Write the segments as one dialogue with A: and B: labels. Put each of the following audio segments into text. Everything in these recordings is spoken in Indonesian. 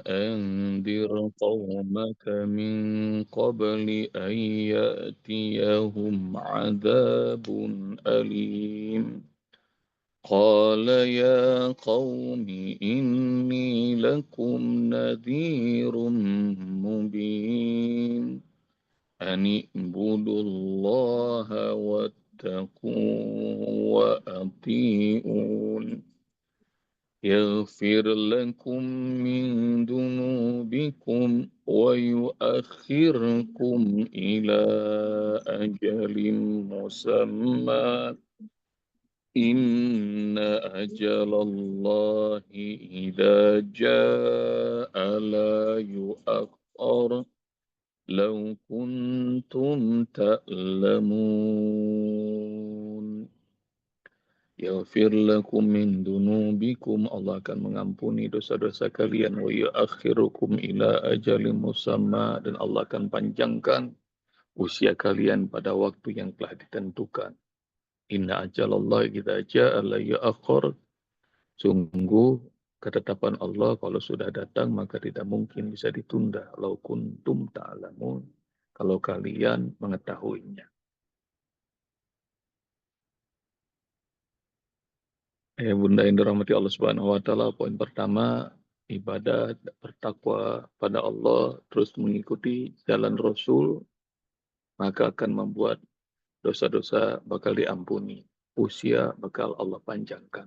A: وأنذر قومك من قبل أن يأتيهم عذاب أليم قال يا قوم إني لكم نذير مبين أن اعبدوا الله واتقوه وأطيعون يغفر لكم من ذنوبكم ويؤخركم إلى أجل مسمى إن أجل الله إذا جاء لا يؤخر لو كنتم تعلمون Yaghfir lakum min dunubikum, Allah akan mengampuni dosa-dosa kalian, wa yuakhirukum ila ajalin musamma, dan Allah akan panjangkan usia kalian pada waktu yang telah ditentukan. Inna ajalallah idza jaa la yuakhir. Sungguh ketetapan Allah kalau sudah datang maka tidak mungkin bisa ditunda. Lau kuntum ta'lamun, kalau kalian mengetahuinya. Ya Bunda yang dirahmati Allah Subhanahu wa taala, poin pertama ibadah bertakwa pada Allah terus mengikuti jalan Rasul maka akan membuat dosa-dosa bakal diampuni, usia bakal Allah panjangkan.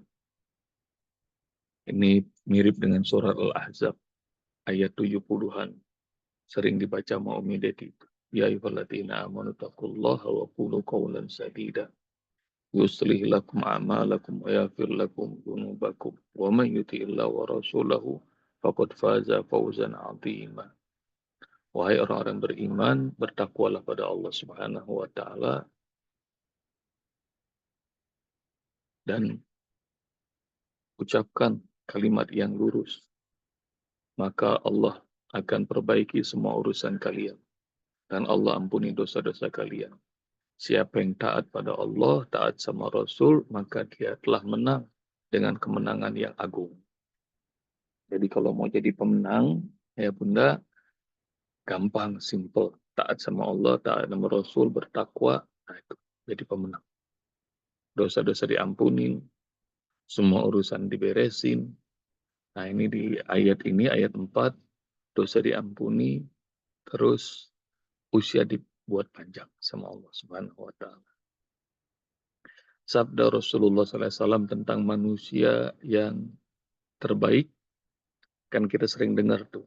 A: Ini mirip dengan surah Al-Ahzab ayat 70-an, sering dibaca Umi Dedi. Ya ayyuhalladzina amanu taqullaha wa qulu qawlan sadida yuslih lakum a'malakum wa yaghfir lakum dhunubakum wa man yuti'illah wa rasulahu faqad faza fawzan 'azima. Wahai orang-orang beriman, bertakwalah pada Allah Subhanahu wa taala dan ucapkan kalimat yang lurus, maka Allah akan perbaiki semua urusan kalian dan Allah ampuni dosa-dosa kalian. Siapa yang taat pada Allah, taat sama Rasul, maka dia telah menang dengan kemenangan yang agung. Jadi kalau mau jadi pemenang, ya Bunda, gampang, simple. Taat sama Allah, taat sama Rasul, bertakwa, nah itu jadi pemenang. Dosa-dosa diampuni, semua urusan diberesin. Nah ini di ayat ini, ayat 4, dosa diampuni, terus usia dibuat panjang sama Allah Subhanahu wa taala. Sabda Rasulullah SAW tentang manusia yang terbaik, kan kita sering dengar tuh.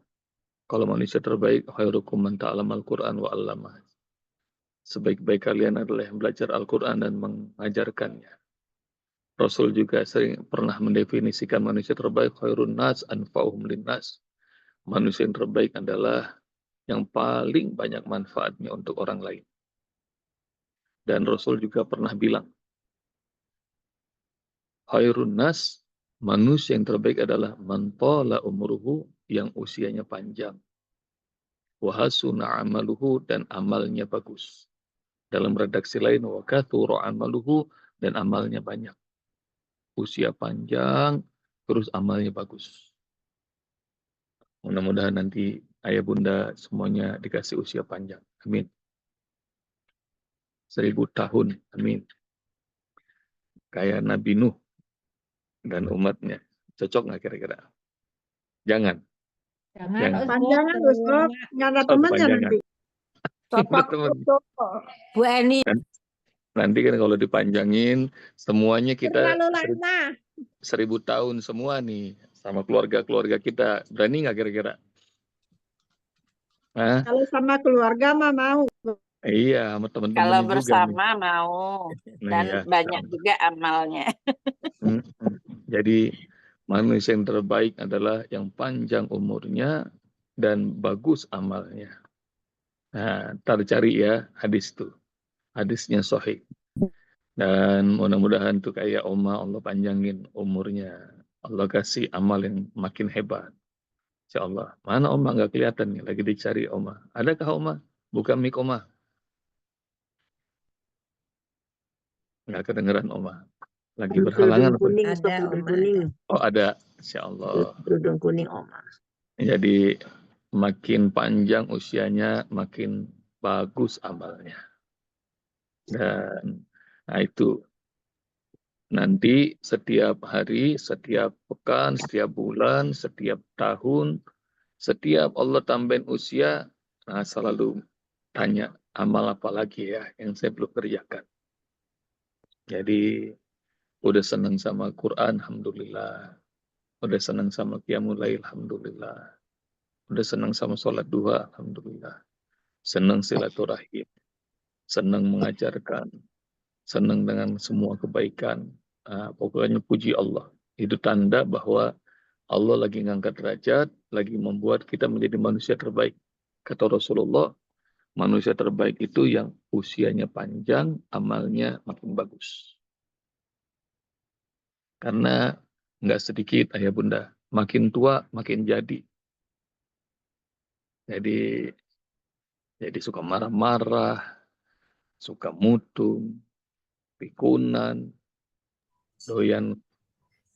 A: Kalau manusia terbaik, khairukum man ta'allama al-Qur'an wa 'allamah. Sebaik-baik kalian adalah yang belajar Al-Qur'an dan mengajarkannya. Rasul juga sering pernah mendefinisikan manusia terbaik, khairun nas anfa'uhum linnas. Manusia yang terbaik adalah yang paling banyak manfaatnya untuk orang lain. Dan Rasul juga pernah bilang, khairun nas, manusia yang terbaik adalah man tala umruhu, yang usianya panjang. Wa hasuna amaluhu, dan amalnya bagus. Dalam redaksi lain, wa kathura amaluhu, dan amalnya banyak. Usia panjang, terus amalnya bagus. Mudah-mudahan nanti ayah bunda semuanya dikasih usia panjang. Amin. 1000 tahun. Amin. Kayak Nabi Nuh dan umatnya. Cocok nggak kira-kira? Jangan.
B: Jangan.
C: Panjangan, Ustaz. Nggak ada temannya nanti.
A: Bapak
B: Bu Eni.
A: Nanti kan kalau dipanjangin, semuanya kita
C: Terlalu lama.
A: 1000 tahun semua nih. Sama keluarga-keluarga kita. Berani nggak kira-kira? Hah?
C: Kalau sama keluarga mah mau.
A: Iya, sama teman-teman
B: Kalau
A: juga
B: bersama
A: nih.
B: mau.
A: Nah,
B: Dan
A: iya,
B: banyak
A: sama.
B: juga amalnya.
A: Jadi manusia yang terbaik adalah yang panjang umurnya dan bagus amalnya. Nah, ntar cari ya hadis itu. Hadisnya sahih. Dan mudah-mudahan tuh kayak Oma, Allah panjangin umurnya. Allah kasih amal yang makin hebat. Insya Allah. Mana Oma nggak kelihatan nih, lagi dicari Oma. Adakah Oma? Buka mic Oma. Nggak kedengeran Oma. Lagi berhalangan.
C: Kerudung kuning,
B: Ada,
C: kerudung
B: Oma,
C: kuning.
A: Oh ada. Insya Allah.
C: Kerudung kuning Oma.
A: Jadi makin panjang usianya, makin bagus amalnya. Dan nah itu nanti setiap hari, setiap pekan, setiap bulan, setiap tahun, setiap Allah tambahin usia, nah selalu tanya amal apa lagi ya yang saya belum kerjakan. Jadi udah senang sama Quran, alhamdulillah. Udah senang sama Qiyamul Lail, alhamdulillah. Udah senang sama sholat duha, alhamdulillah. Senang silaturahim, senang mengajarkan, senang dengan semua kebaikan. Pokoknya puji Allah. Itu tanda bahwa Allah lagi ngangkat derajat, lagi membuat kita menjadi manusia terbaik. Kata Rasulullah, manusia terbaik itu yang usianya panjang, amalnya makin bagus. Karena nggak sedikit ayah bunda, makin tua makin jadi. Jadi suka marah-marah, suka mutung, pikunan, doyan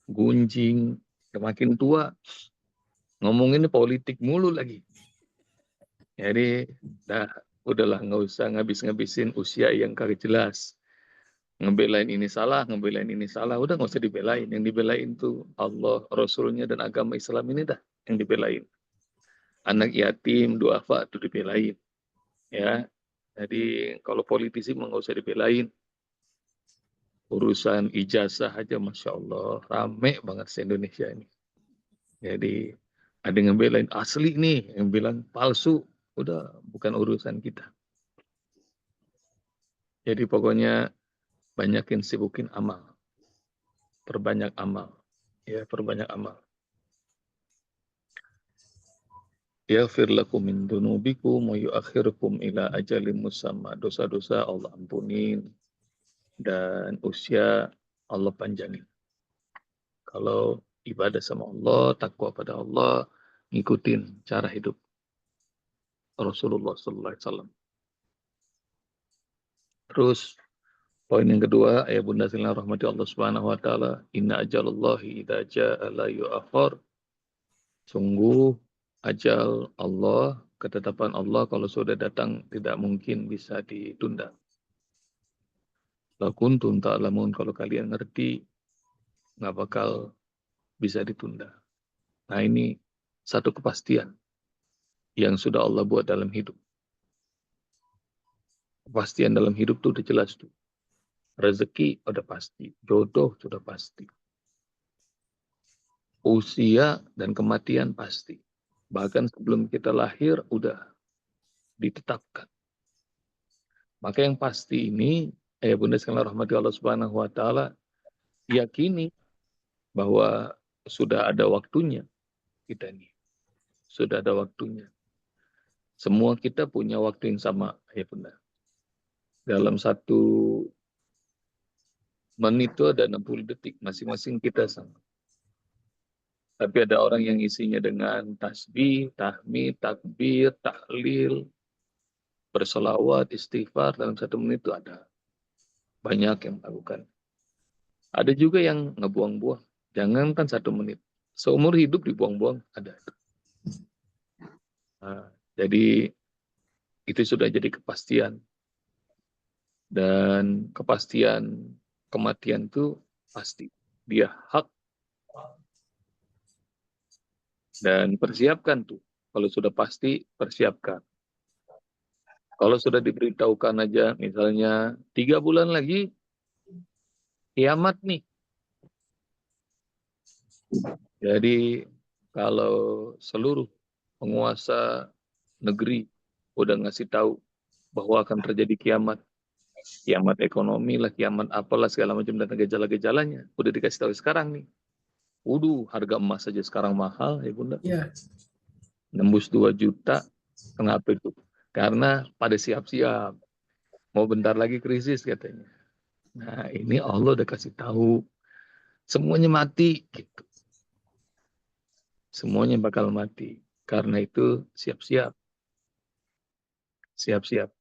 A: gunjing. Makin tua ngomongin politik mulu lagi. Jadi udahlah nggak usah ngabis-ngabisin usia yang kagak jelas. Ngebelain ini salah, ngebelain ini salah. Udah nggak usah dibelain. Yang dibelain tuh Allah, Rasulnya, dan agama Islam ini dah yang dibelain. Anak yatim, duafa tuh dibelain. Ya, jadi kalau politisi mah nggak usah dibelain. Urusan ijazah aja, masya Allah, rame banget se Indonesia ini. Jadi ada yang belain asli nih, yang bilang palsu, udah bukan urusan kita. Jadi pokoknya banyakin sibukin amal, perbanyak amal, ya perbanyak amal. Yaghfir lakum min dunubikum wa yu'akhirukum ila ajalin musamma. Dosa-dosa Allah ampunin dan usia Allah panjangin. Kalau ibadah sama Allah, takwa pada Allah, ngikutin cara hidup Rasulullah sallallahu alaihi wasallam. Terus poin yang kedua, ayat bunda sekalian rahmati Allah Subhanahu wa taala, inna ajalallahi idza jaa la yu'akhkhar. Sungguh ajal Allah, ketetapan Allah kalau sudah datang tidak mungkin bisa ditunda. La kuntum ta'lamun, kalau kalian ngerti nggak bakal bisa ditunda. Nah, ini satu kepastian yang sudah Allah buat dalam hidup. Kepastian dalam hidup tuh udah jelas tuh. Rezeki udah pasti, jodoh sudah pasti. Usia dan kematian pasti. Bahkan sebelum kita lahir udah ditetapkan. Maka yang pasti ini, bunda sekalian rahmati Allah Subhanahu wa taala, yakini bahwa sudah ada waktunya kita ini. Sudah ada waktunya. Semua kita punya waktu yang sama, ya bunda. Dalam satu menit itu ada 60 detik, masing-masing kita sama. Tapi ada orang yang isinya dengan tasbih, tahmid, takbir, tahlil, berselawat, istighfar dalam 1 menit itu ada. Banyak yang melakukan. Ada juga yang ngebuang-buang. Jangankan 1 menit. Seumur hidup dibuang-buang ada. Nah, jadi itu sudah jadi kepastian. Dan kepastian kematian itu pasti. Dia hak. Dan persiapkan tuh. Kalau sudah pasti, persiapkan. Kalau sudah diberitahukan aja, misalnya 3 bulan lagi, kiamat nih. Jadi kalau seluruh penguasa negeri udah ngasih tahu bahwa akan terjadi kiamat, kiamat ekonomi lah, kiamat apalah segala macam dan gejala-gejalanya, udah dikasih tahu sekarang nih. Harga emas saja sekarang mahal ya bunda.
D: Ya.
A: Nembus 2 juta. Kenapa itu? Karena pada siap-siap. Mau bentar lagi krisis katanya. Nah ini Allah udah kasih tahu. Semuanya mati gitu. Semuanya bakal mati. Karena itu siap-siap. Siap-siap.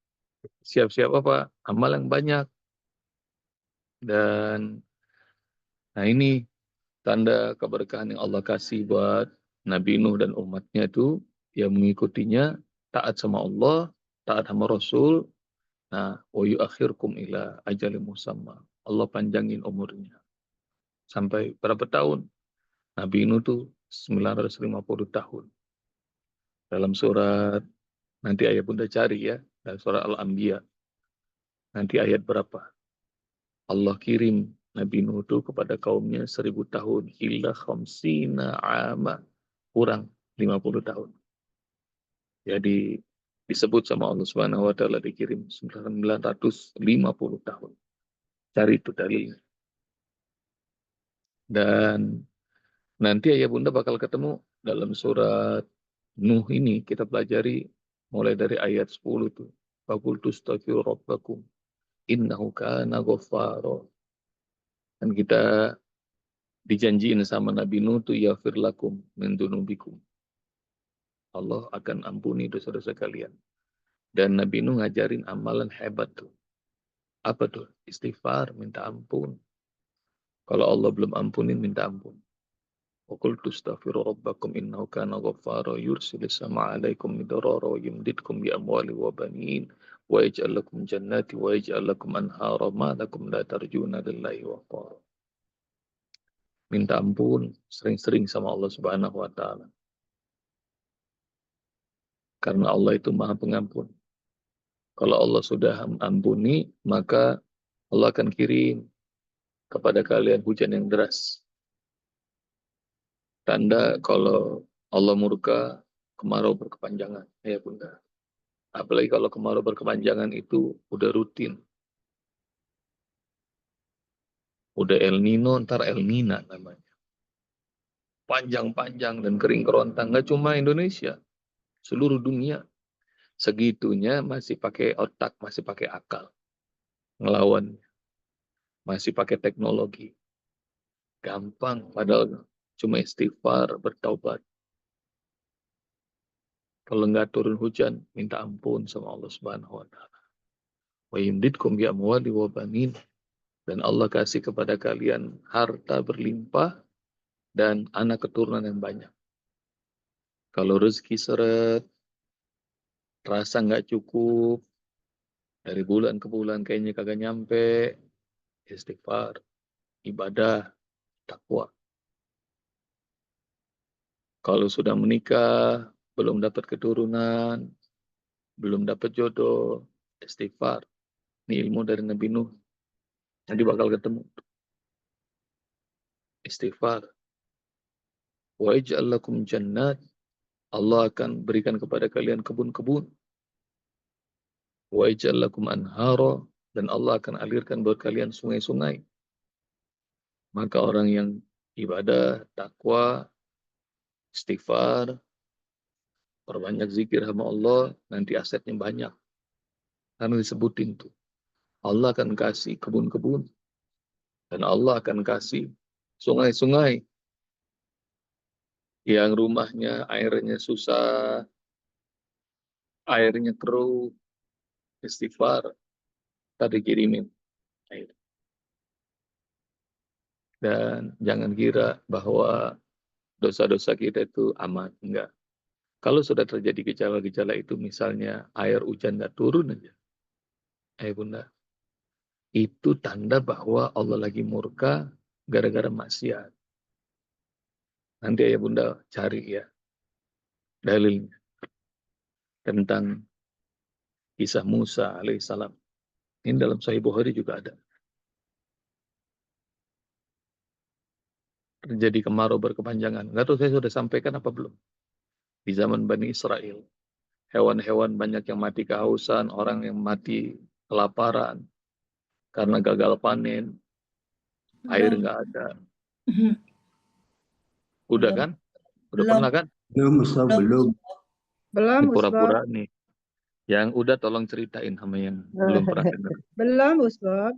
A: Siap-siap apa? Amal yang banyak. Dan nah ini tanda keberkahan yang Allah kasih buat Nabi Nuh dan umatnya itu yang mengikutinya taat sama Allah, taat sama Rasul. Nah, wa yuakhirkum ila ajalin musamma. Allah panjangin umurnya. Sampai berapa tahun? Nabi Nuh tuh 950 tahun. Dalam surat, nanti ayat bunda cari ya, dalam surat Al-Anbiya. Nanti ayat berapa? Allah kirim Nabi Nuh itu kepada kaumnya 1000 tahun. Illa khamsina ama. Kurang 50 tahun. Jadi disebut sama Allah Subhanahu wa taala dikirim 950 tahun. Cari itu dalilnya. Dan nanti ayah bunda bakal ketemu dalam surat Nuh ini kita pelajari mulai dari ayat 10 tuh. Faqultu astaghfiru rabbakum innahu kana ghaffara. Dan kita dijanjiin sama Nabi Nuh tuh yaghfir lakum min dunubikum. Allah akan ampuni dosa-dosa kalian. Dan Nabi Nuh ngajarin amalan hebat tuh. Apa tuh? Istighfar, minta ampun. Kalau Allah belum ampunin, minta ampun. وَقُلْتُ اسْتَغْفِرُوا رَبَّكُمْ إِنَّهُ كَانَ غَفَّارًا يُرْسِلِ السَّمَاءَ عَلَيْكُمْ مِدْرَارًا وَيُمْدِدْكُمْ بِأَمْوَالٍ وَبَنِينَ وَيَجْعَلْ لَكُمْ جَنَّاتٍ وَيَجْعَلْ لَكُمْ أَنْهَارًا مَا لَكُمْ لَا تَرْجُونَ لِلَّهِ وَقَارًا. Minta ampun sering-sering sama Allah Subhanahu wa taala. Karena Allah itu Maha Pengampun. Kalau Allah sudah ampuni, maka Allah akan kirim kepada kalian hujan yang deras. Tanda kalau Allah murka, kemarau berkepanjangan. Ya bunda. Apalagi kalau kemarau berkepanjangan itu udah rutin. Udah El Nino, ntar El Nina namanya. Panjang-panjang dan kering kerontang. Nggak cuma Indonesia. Seluruh dunia. Segitunya masih pakai otak, masih pakai akal. Ngelawan. Masih pakai teknologi. Gampang. Padahal cuma istighfar, bertaubat. Kalau nggak turun hujan, minta ampun sama Allah Subhanahu wa taala. Wa yumdidkum bi amwali wa banin. Dan Allah kasih kepada kalian harta berlimpah dan anak keturunan yang banyak. Kalau rezeki seret, rasa nggak cukup, dari bulan ke bulan kayaknya kagak nyampe, istighfar, ibadah, takwa. Kalau sudah menikah, belum dapat keturunan, belum dapat jodoh, istighfar. Ini ilmu dari Nabi Nuh. Nanti bakal ketemu. Istighfar. Wa ij'al lakum jannat. Allah akan berikan kepada kalian kebun-kebun. Wa ij'al lakum anhara. Dan Allah akan alirkan buat kalian sungai-sungai. Maka orang yang ibadah, takwa, istighfar, perbanyak zikir sama Allah, nanti asetnya banyak. Karena disebutin tuh. Allah akan kasih kebun-kebun. Dan Allah akan kasih sungai-sungai. Yang rumahnya airnya susah, airnya keruh, istighfar, tadi kirimin air. Dan jangan kira bahwa dosa-dosa kita itu aman. Enggak. Kalau sudah terjadi gejala-gejala itu, misalnya air hujan nggak turun aja. Bunda, itu tanda bahwa Allah lagi murka gara-gara maksiat. Nanti ayah bunda cari ya dalilnya tentang kisah Musa alaihissalam. Ini dalam Sahih Bukhari juga ada. Terjadi kemarau berkepanjangan. Nggak tahu saya sudah sampaikan apa belum. Di zaman Bani Israel. Hewan-hewan banyak yang mati kehausan, orang yang mati kelaparan karena gagal panen, air nggak ada. Udah kan? Udah
B: Belum.
A: pernah kan?
D: Belum, Ustaz, belum.
C: Belum,
A: Ini
C: Ustaz.
A: pura-pura nih. Yang udah tolong ceritain sama yang belum pernah dengar.
C: Belum, Ustaz.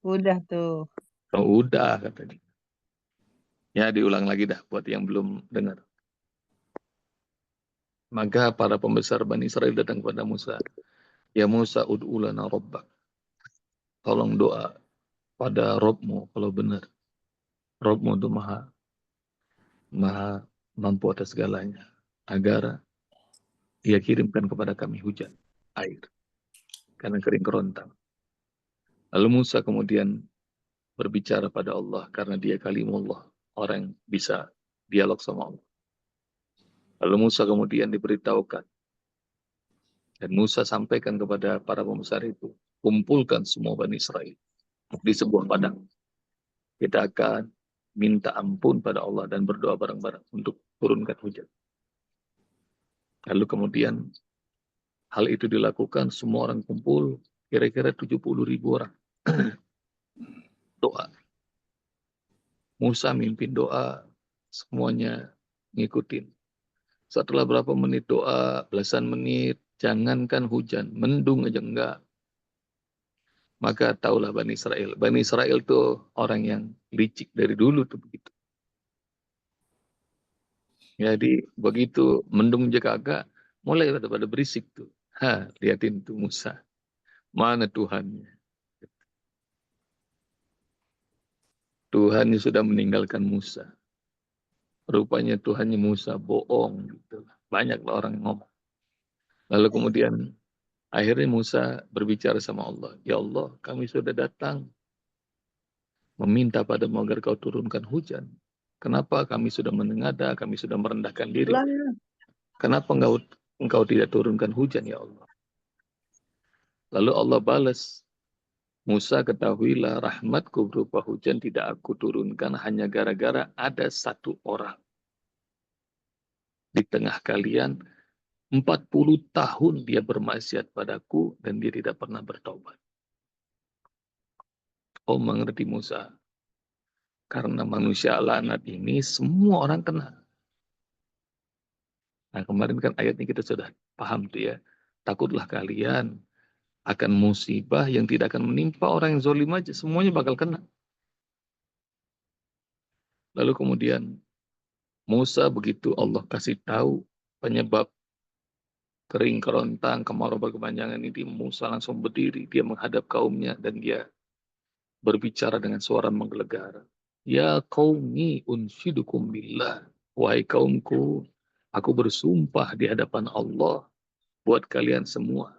B: Udah tuh.
A: Oh, udah katanya. Ya diulang lagi dah buat yang belum dengar. Maka para pembesar Bani Israel datang kepada Musa. Ya Musa ud'u lana rabbak. Tolong doa pada Robmu kalau benar. Robmu itu maha Maha mampu atas segalanya, agar dia kirimkan kepada kami hujan, air, karena kering kerontang. Lalu Musa kemudian berbicara pada Allah, karena dia kalimullah, orang yang bisa dialog sama Allah. Lalu Musa kemudian diberitahukan, dan Musa sampaikan kepada para pembesar itu, kumpulkan semua Bani Israel di sebuah padang. Kita akan minta ampun pada Allah dan berdoa bareng-bareng untuk turunkan hujan. Lalu kemudian hal itu dilakukan, semua orang kumpul, kira-kira 70.000 orang. Doa. Musa mimpin doa, semuanya ngikutin. Setelah berapa menit doa, belasan menit, jangankan hujan, mendung aja enggak. Maka taulah Bani Israel. Bani Israel tuh orang yang licik dari dulu tuh begitu. Jadi begitu mendung aja kagak, mulai pada berisik tuh. Liatin tuh Musa. Mana Tuhannya? Tuhannya sudah meninggalkan Musa. Rupanya Tuhannya Musa bohong. Gitu. Banyaklah orang yang ngomong. Lalu kemudian akhirnya Musa berbicara sama Allah. Ya Allah, kami sudah datang meminta padamu agar kau turunkan hujan. Kenapa kami sudah menengadah, kami sudah merendahkan diri. Kenapa engkau tidak turunkan hujan ya Allah? Lalu Allah balas, Musa ketahuilah rahmatku berupa hujan tidak aku turunkan hanya gara-gara ada satu orang di tengah kalian 40 tahun dia bermaksiat padaku dan dia tidak pernah bertobat. Oh mengerti Musa, karena manusia laknat ini semua orang kena. Nah kemarin kan ayatnya kita sudah paham tuh ya. Takutlah kalian akan musibah yang tidak akan menimpa orang yang zalim aja. Semuanya bakal kena. Lalu kemudian Musa begitu Allah kasih tahu penyebab kering kerontang, kemarau berkepanjangan ini, Musa langsung berdiri. Dia menghadap kaumnya dan dia berbicara dengan suara menggelegar. Ya qaumi unshidukum billah. Wahai kaumku, aku bersumpah di hadapan Allah buat kalian semua.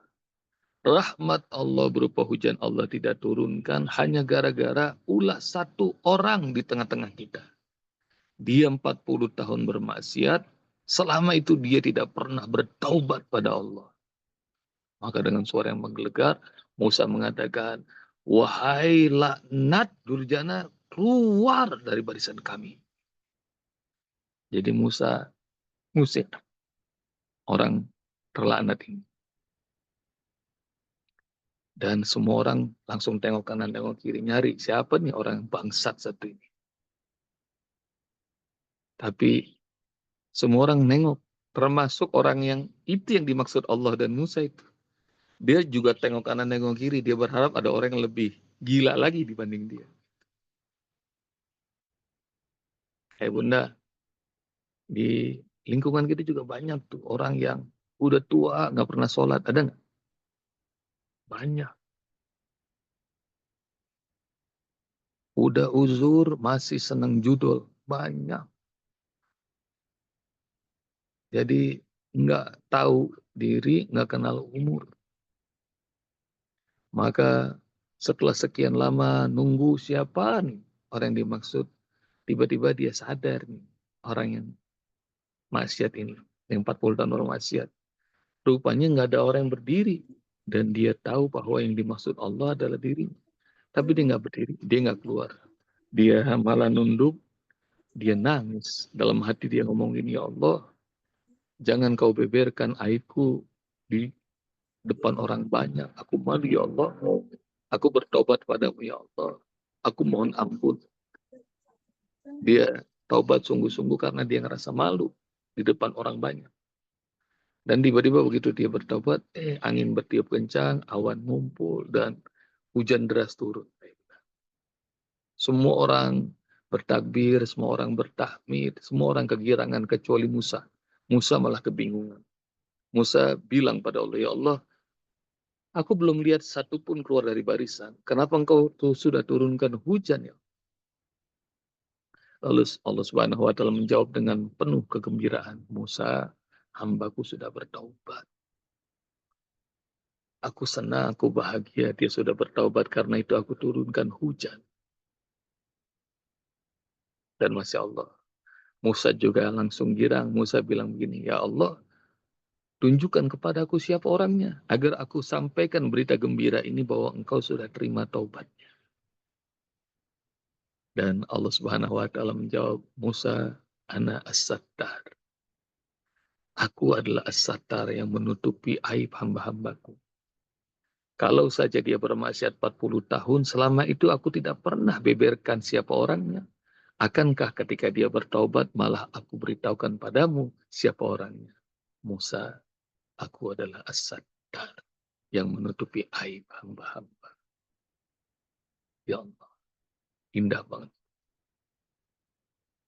A: Rahmat Allah berupa hujan Allah tidak turunkan hanya gara-gara ulah satu orang di tengah-tengah kita. Dia 40 tahun bermaksiat, selama itu dia tidak pernah bertaubat pada Allah. Maka dengan suara yang menggelegar, Musa mengatakan, wahai laknat durjana, keluar dari barisan kami. Jadi Musa ngusir orang terlaknat ini. Dan semua orang langsung tengok kanan, tengok kiri, nyari siapa nih orang bangsat satu ini. Tapi semua orang nengok, termasuk orang yang itu yang dimaksud Allah dan Musa itu. Dia juga tengok kanan, tengok kiri. Dia berharap ada orang yang lebih gila lagi dibanding dia. Bunda, di lingkungan kita juga banyak tuh orang yang udah tua, nggak pernah sholat. Ada nggak? Banyak. Udah uzur, masih seneng judul. Banyak. Jadi nggak tahu diri, nggak kenal umur. Maka setelah sekian lama nunggu siapa nih orang yang dimaksud, tiba-tiba dia sadar nih orang yang maksiat ini, yang 40 tahun orang maksiat. Rupanya nggak ada orang yang berdiri dan dia tahu bahwa yang dimaksud Allah adalah dirinya. Tapi dia nggak berdiri, dia nggak keluar. Dia malah nunduk, dia nangis. Dalam hati dia ngomong gini, ya Allah, jangan kau beberkan aibku di depan orang banyak. Aku malu ya Allah. Aku bertobat padamu ya Allah. Aku mohon ampun. Dia taubat sungguh-sungguh karena dia ngerasa malu di depan orang banyak. Dan tiba-tiba begitu dia bertobat, angin bertiup kencang, awan ngumpul, dan hujan deras turun. Semua orang bertakbir, semua orang bertahmid, semua orang kegirangan kecuali Musa. Musa malah kebingungan. Musa bilang pada Allah, ya Allah, aku belum lihat satupun keluar dari barisan. Kenapa engkau sudah turunkan hujan ya? Lalu Allah Subhanahu wa taala menjawab dengan penuh kegembiraan, "Musa, hambaku sudah bertaubat. Aku senang, aku bahagia dia sudah bertaubat, karena itu aku turunkan hujan." Dan Masya Allah, Musa juga langsung girang. Musa bilang begini, "Ya Allah, tunjukkan kepadaku siapa orangnya, agar aku sampaikan berita gembira ini bahwa engkau sudah terima taubatnya." Dan Allah Subhanahu wa taala menjawab, "Musa, ana as-sattar." Aku adalah as-sattar yang menutupi aib hamba-hambaku. Kalau saja dia bermaksiat 40 tahun, selama itu aku tidak pernah beberkan siapa orangnya. Akankah ketika dia bertaubat, malah aku beritahukan padamu siapa orangnya? Musa, aku adalah as-sattar yang menutupi aib hamba-hamba. Ya Allah, indah banget.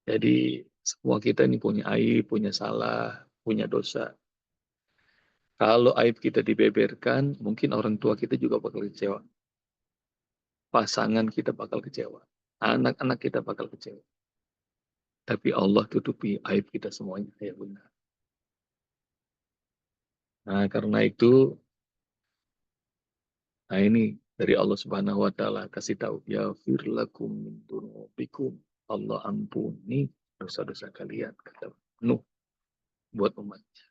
A: Jadi semua kita ini punya aib, punya salah, punya dosa. Kalau aib kita dibeberkan, mungkin orang tua kita juga bakal kecewa. Pasangan kita bakal kecewa. Anak-anak kita bakal kecewa. Tapi Allah tutupi aib kita semuanya. Ya benar. Nah, karena itu, nah ini dari Allah Subhanahu wa taala kasih tahu, ya firlakum min dunubikum. Allah ampuni dosa-dosa kalian, kata Nuh buat umatnya.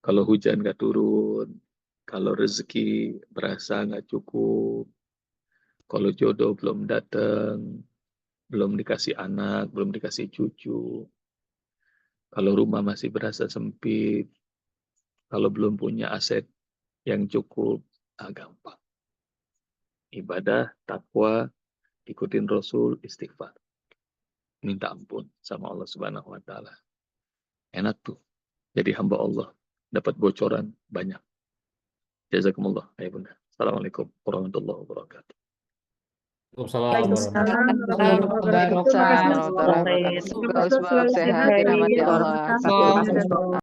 A: Kalau hujan nggak turun, kalau rezeki berasa nggak cukup, kalau jodoh belum datang, belum dikasih anak, belum dikasih cucu, kalau rumah masih berasa sempit, kalau belum punya aset yang cukup, gampang. Ibadah, takwa, ikutin Rasul, istighfar. Minta ampun sama Allah Subhanahu wa taala. Enak tuh. Jadi hamba Allah, dapat bocoran banyak. Jazakumullah, ya Bunda. Assalamualaikum warahmatullahi wabarakatuh.
D: Waalaikumsalam
C: Waalaikumsalam warahmatullahi wabarakatuh.
D: warahmatullahi
C: Terima kasih
D: wabarakatuh.
C: Ustaz.
D: Semoga
C: Semoga
D: Ustaz
C: selalu
D: selalu
C: sehat,
D: sehat,
C: baik.
D: dirahmati
C: Allah
D: Allah.
C: memberkati.